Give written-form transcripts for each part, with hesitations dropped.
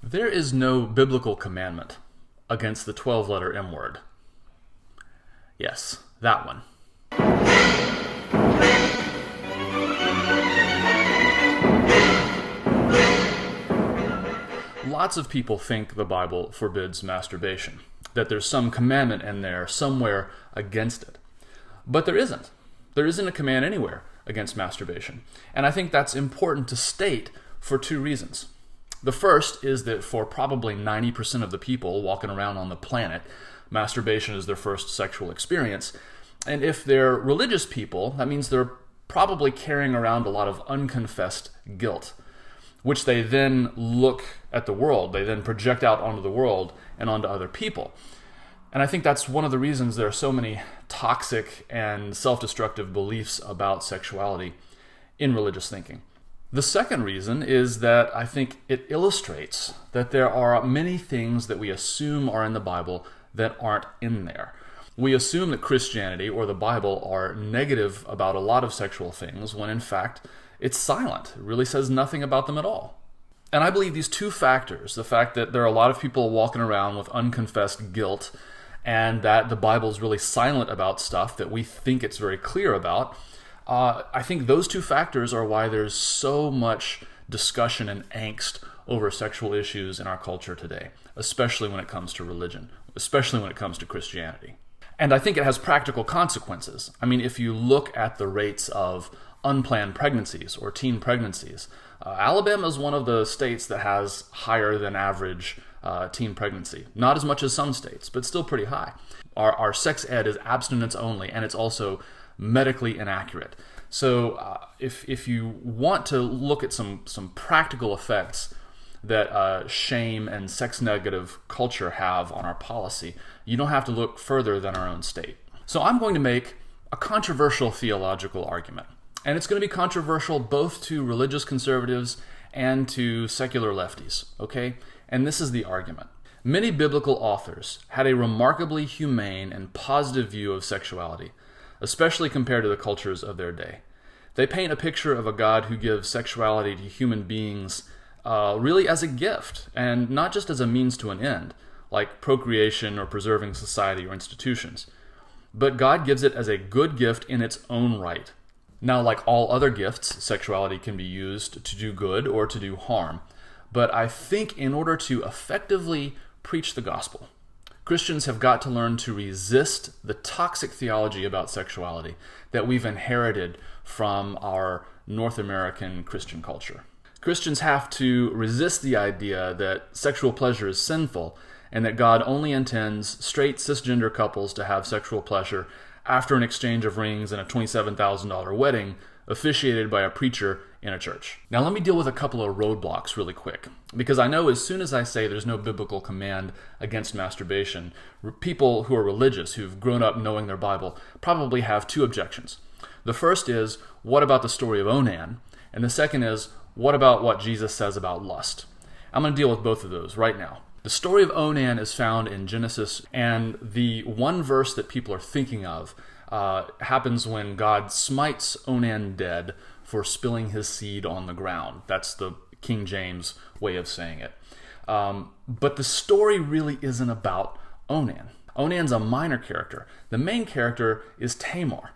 There is no biblical commandment against the 12-letter M word. Yes, that one. Lots of people think the Bible forbids masturbation, that there's some commandment in there somewhere against it. But there isn't. There isn't a command anywhere against masturbation. And I think that's important to state for two reasons. The first is that for probably 90% of the people walking around on the planet, masturbation is their first sexual experience. And if they're religious people, that means they're probably carrying around a lot of unconfessed guilt, which they then look at the world, they then project out onto the world and onto other people. And I think that's one of the reasons there are so many toxic and self-destructive beliefs about sexuality in religious thinking. The second reason is that I think it illustrates that there are many things that we assume are in the Bible that aren't in there. We assume that Christianity or the Bible are negative about a lot of sexual things when in fact it's silent. It really says nothing about them at all. And I believe these two factors, the fact that there are a lot of people walking around with unconfessed guilt and that the Bible is really silent about stuff that we think it's very clear about, I think those two factors are why there's so much discussion and angst over sexual issues in our culture today, especially when it comes to religion, especially when it comes to Christianity. And I think it has practical consequences. I mean, if you look at the rates of unplanned pregnancies or teen pregnancies, Alabama is one of the states that has higher than average teen pregnancy. Not as much as some states, but still pretty high. Our sex ed is abstinence only, and it's also medically inaccurate. So if you want to look at some practical effects that shame and sex-negative culture have on our policy, you don't have to look further than our own state. So I'm going to make a controversial theological argument. And it's going to be controversial both to religious conservatives and to secular lefties, okay? And this is the argument. Many biblical authors had a remarkably humane and positive view of sexuality, especially compared to the cultures of their day. They paint a picture of a God who gives sexuality to human beings really as a gift, and not just as a means to an end, like procreation or preserving society or institutions. But God gives it as a good gift in its own right. Now, like all other gifts, sexuality can be used to do good or to do harm. But I think in order to effectively preach the gospel, Christians have got to learn to resist the toxic theology about sexuality that we've inherited from our North American Christian culture. Christians have to resist the idea that sexual pleasure is sinful and that God only intends straight cisgender couples to have sexual pleasure after an exchange of rings and a $27,000 wedding officiated by a preacher in a church. Now let me deal with a couple of roadblocks really quick, because I know as soon as I say there's no biblical command against masturbation, people who are religious, who've grown up knowing their Bible, probably have two objections. The first is, what about the story of Onan? And the second is, what about what Jesus says about lust? I'm going to deal with both of those right now. The story of Onan is found in Genesis, and the one verse that people are thinking of happens when God smites Onan dead for spilling his seed on the ground. That's the King James way of saying it. But the story really isn't about Onan. Onan's a minor character. The main character is Tamar.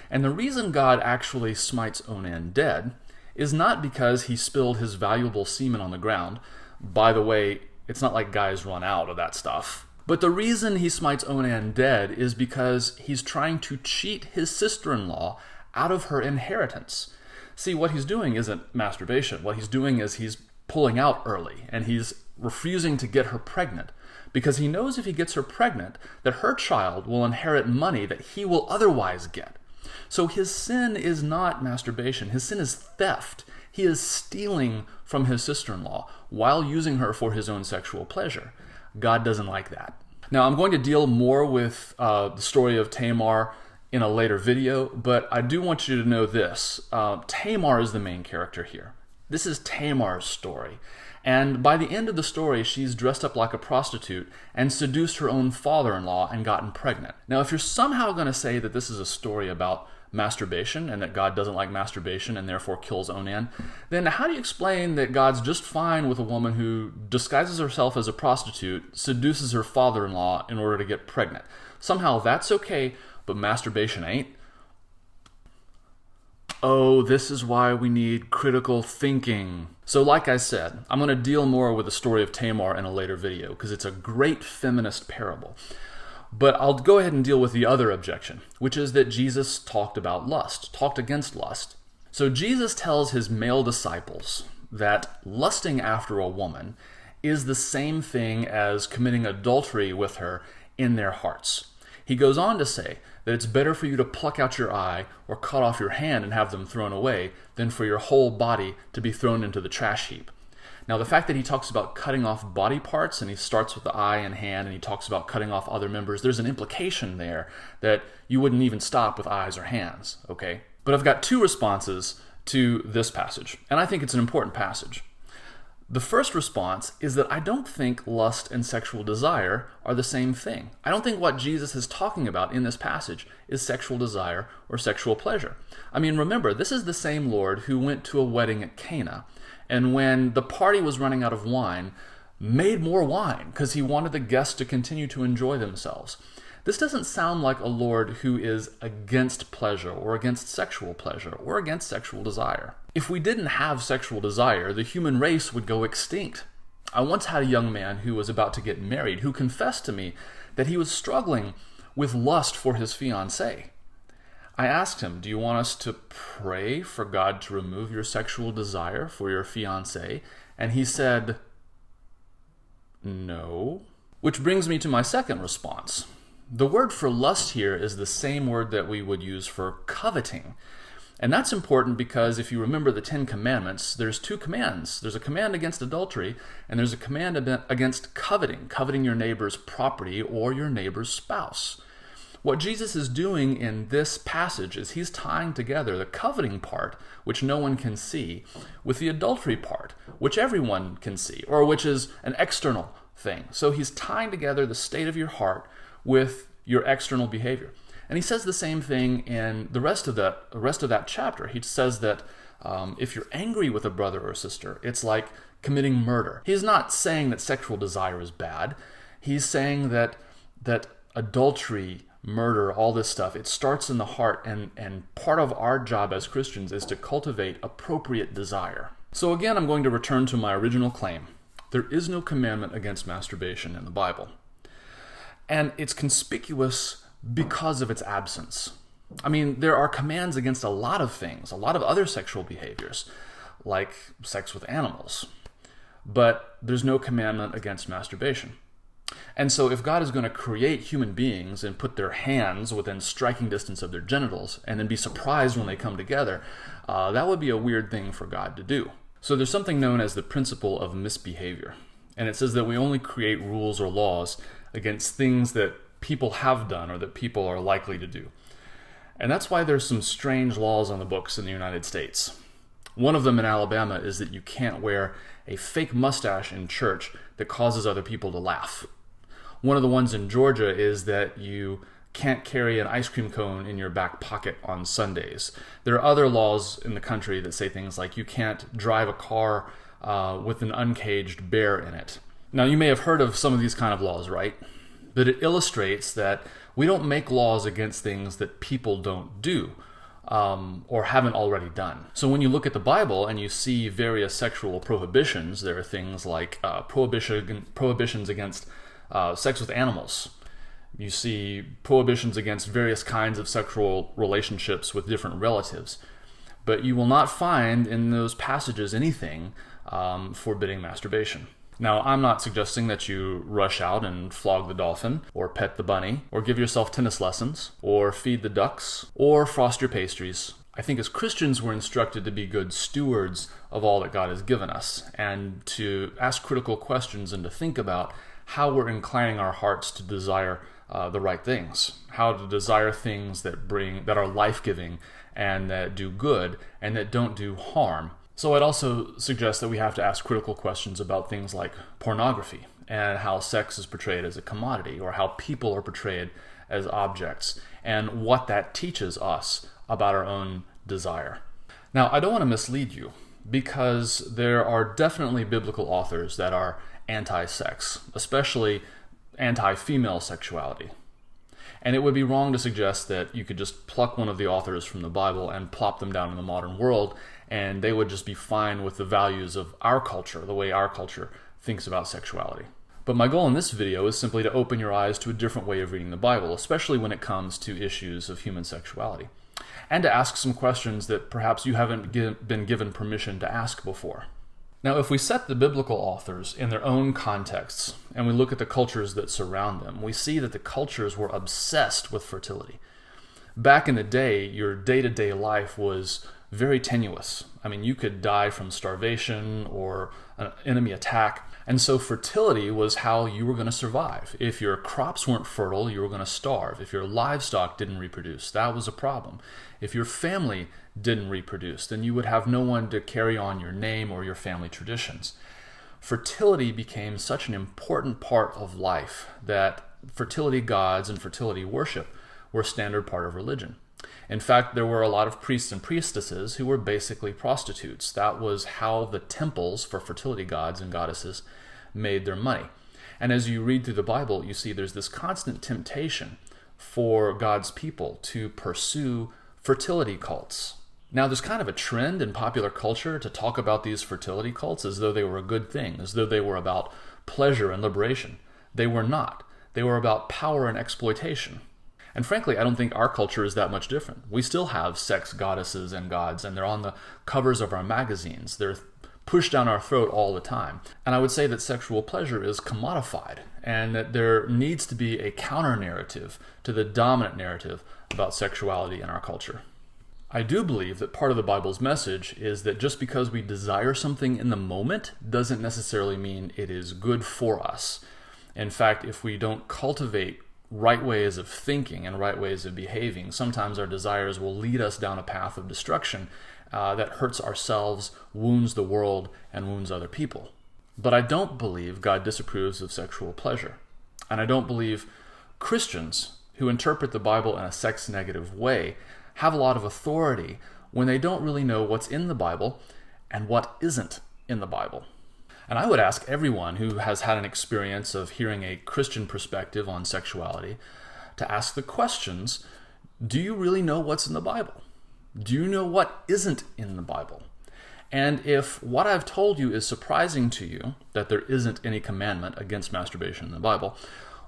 And the reason God actually smites Onan dead is not because he spilled his valuable semen on the ground. By the way, it's not like guys run out of that stuff. But the reason he smites Onan dead is because he's trying to cheat his sister-in-law out of her inheritance. See, what he's doing isn't masturbation. What he's doing is he's pulling out early, and he's refusing to get her pregnant because he knows if he gets her pregnant that her child will inherit money that he will otherwise get. So his sin is not masturbation. His sin is theft. He is stealing from his sister-in-law while using her for his own sexual pleasure. God doesn't like that. Now, I'm going to deal more with the story of Tamar in a later video, but I do want you to know this. Tamar is the main character here. This is Tamar's story. And by the end of the story, she's dressed up like a prostitute and seduced her own father-in-law and gotten pregnant. Now, if you're somehow going to say that this is a story about masturbation and that God doesn't like masturbation and therefore kills Onan, then how do you explain that God's just fine with a woman who disguises herself as a prostitute, seduces her father-in-law in order to get pregnant? Somehow that's okay, but masturbation ain't? Oh, this is why we need critical thinking. So like I said, I'm going to deal more with the story of Tamar in a later video because it's a great feminist parable. But I'll go ahead and deal with the other objection, which is that Jesus talked about lust, talked against lust. So Jesus tells his male disciples that lusting after a woman is the same thing as committing adultery with her in their hearts. He goes on to say that it's better for you to pluck out your eye or cut off your hand and have them thrown away than for your whole body to be thrown into the trash heap. Now, the fact that he talks about cutting off body parts, and he starts with the eye and hand, and he talks about cutting off other members, there's an implication there that you wouldn't even stop with eyes or hands, okay? But I've got two responses to this passage, and I think it's an important passage. The first response is that I don't think lust and sexual desire are the same thing. I don't think what Jesus is talking about in this passage is sexual desire or sexual pleasure. I mean, remember, this is the same Lord who went to a wedding at Cana, and when the party was running out of wine, made more wine because he wanted the guests to continue to enjoy themselves. This doesn't sound like a Lord who is against pleasure or against sexual pleasure or against sexual desire. If we didn't have sexual desire, the human race would go extinct. I once had a young man who was about to get married who confessed to me that he was struggling with lust for his fiancée. I asked him, do you want us to pray for God to remove your sexual desire for your fiancée? And he said, no. Which brings me to my second response. The word for lust here is the same word that we would use for coveting. And that's important because if you remember the 10 Commandments, there's two commands. There's a command against adultery, and there's a command against coveting your neighbor's property or your neighbor's spouse. What Jesus is doing in this passage is he's tying together the coveting part, which no one can see, with the adultery part, which everyone can see, or which is an external thing. So he's tying together the state of your heart with your external behavior. And he says the same thing in the rest of that chapter. He says that if you're angry with a brother or sister, it's like committing murder. He's not saying that sexual desire is bad. He's saying that adultery, murder, all this stuff, it starts in the heart, and part of our job as Christians is to cultivate appropriate desire. So again, I'm going to return to my original claim. There is no commandment against masturbation in the Bible. And it's conspicuous because of its absence. I mean, there are commands against a lot of things, a lot of other sexual behaviors, like sex with animals. But there's no commandment against masturbation. And so if God is going to create human beings and put their hands within striking distance of their genitals and then be surprised when they come together, that would be a weird thing for God to do. So there's something known as the principle of misbehavior. And it says that we only create rules or laws against things that people have done or that people are likely to do. And that's why there's some strange laws on the books in the United States. One of them in Alabama is that you can't wear a fake mustache in church that causes other people to laugh. One of the ones in Georgia is that you can't carry an ice cream cone in your back pocket on Sundays. There are other laws in the country that say things like you can't drive a car with an uncaged bear in it. Now, you may have heard of some of these kind of laws, right? But it illustrates that we don't make laws against things that people don't do or haven't already done. So when you look at the Bible and you see various sexual prohibitions, there are things like prohibitions against sex with animals. You see prohibitions against various kinds of sexual relationships with different relatives. But you will not find in those passages anything forbidding masturbation. Now, I'm not suggesting that you rush out and flog the dolphin, or pet the bunny, or give yourself tennis lessons, or feed the ducks, or frost your pastries. I think as Christians we're instructed to be good stewards of all that God has given us, and to ask critical questions and to think about how we're inclining our hearts to desire the right things, how to desire things that are life-giving and that do good and that don't do harm. So I'd also suggest that we have to ask critical questions about things like pornography and how sex is portrayed as a commodity, or how people are portrayed as objects, and what that teaches us about our own desire. Now, I don't want to mislead you, because there are definitely biblical authors that are anti-sex, especially anti-female sexuality. And it would be wrong to suggest that you could just pluck one of the authors from the Bible and plop them down in the modern world, and they would just be fine with the values of our culture, the way our culture thinks about sexuality. But my goal in this video is simply to open your eyes to a different way of reading the Bible, especially when it comes to issues of human sexuality, and to ask some questions that perhaps you haven't been given permission to ask before. Now, if we set the biblical authors in their own contexts, and we look at the cultures that surround them, we see that the cultures were obsessed with fertility. Back in the day, your day-to-day life was very tenuous. I mean, you could die from starvation or an enemy attack. And so fertility was how you were going to survive. If your crops weren't fertile, you were going to starve. If your livestock didn't reproduce, that was a problem. If your family didn't reproduce, then you would have no one to carry on your name or your family traditions. Fertility became such an important part of life that fertility gods and fertility worship were a standard part of religion. In fact, there were a lot of priests and priestesses who were basically prostitutes. That was how the temples for fertility gods and goddesses made their money. And as you read through the Bible, you see there's this constant temptation for God's people to pursue fertility cults. Now, there's kind of a trend in popular culture to talk about these fertility cults as though they were a good thing, as though they were about pleasure and liberation. They were not. They were about power and exploitation. And frankly, I don't think our culture is that much different. We still have sex goddesses and gods, and they're on the covers of our magazines. They're pushed down our throat all the time. And I would say that sexual pleasure is commodified, and that there needs to be a counter-narrative to the dominant narrative about sexuality in our culture. I do believe that part of the Bible's message is that just because we desire something in the moment doesn't necessarily mean it is good for us. In fact, if we don't cultivate right ways of thinking and right ways of behaving, sometimes our desires will lead us down a path of destruction that hurts ourselves, wounds the world, and wounds other people. But I don't believe God disapproves of sexual pleasure. And I don't believe Christians who interpret the Bible in a sex-negative way have a lot of authority when they don't really know what's in the Bible and what isn't in the Bible. And I would ask everyone who has had an experience of hearing a Christian perspective on sexuality to ask the questions, do you really know what's in the Bible? Do you know what isn't in the Bible? And if what I've told you is surprising to you, that there isn't any commandment against masturbation in the Bible,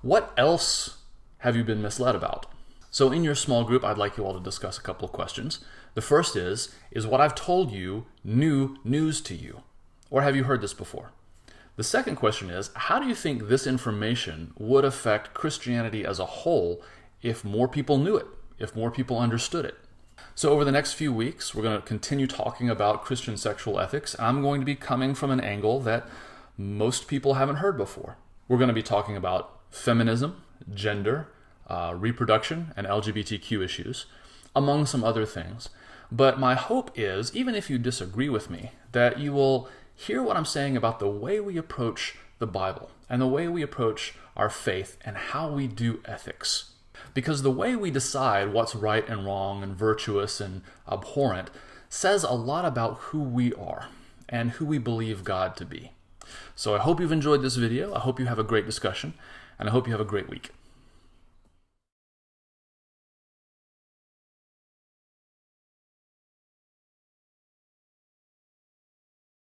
what else have you been misled about? So in your small group, I'd like you all to discuss a couple of questions. The first is what I've told you new news to you? Or have you heard this before? The second question is, how do you think this information would affect Christianity as a whole if more people knew it, if more people understood it? So over the next few weeks, we're going to continue talking about Christian sexual ethics. I'm going to be coming from an angle that most people haven't heard before. We're going to be talking about feminism, gender, reproduction, and LGBTQ issues, among some other things. But my hope is, even if you disagree with me, that you will hear what I'm saying about the way we approach the Bible and the way we approach our faith and how we do ethics. Because the way we decide what's right and wrong and virtuous and abhorrent says a lot about who we are and who we believe God to be. So I hope you've enjoyed this video. I hope you have a great discussion, and I hope you have a great week.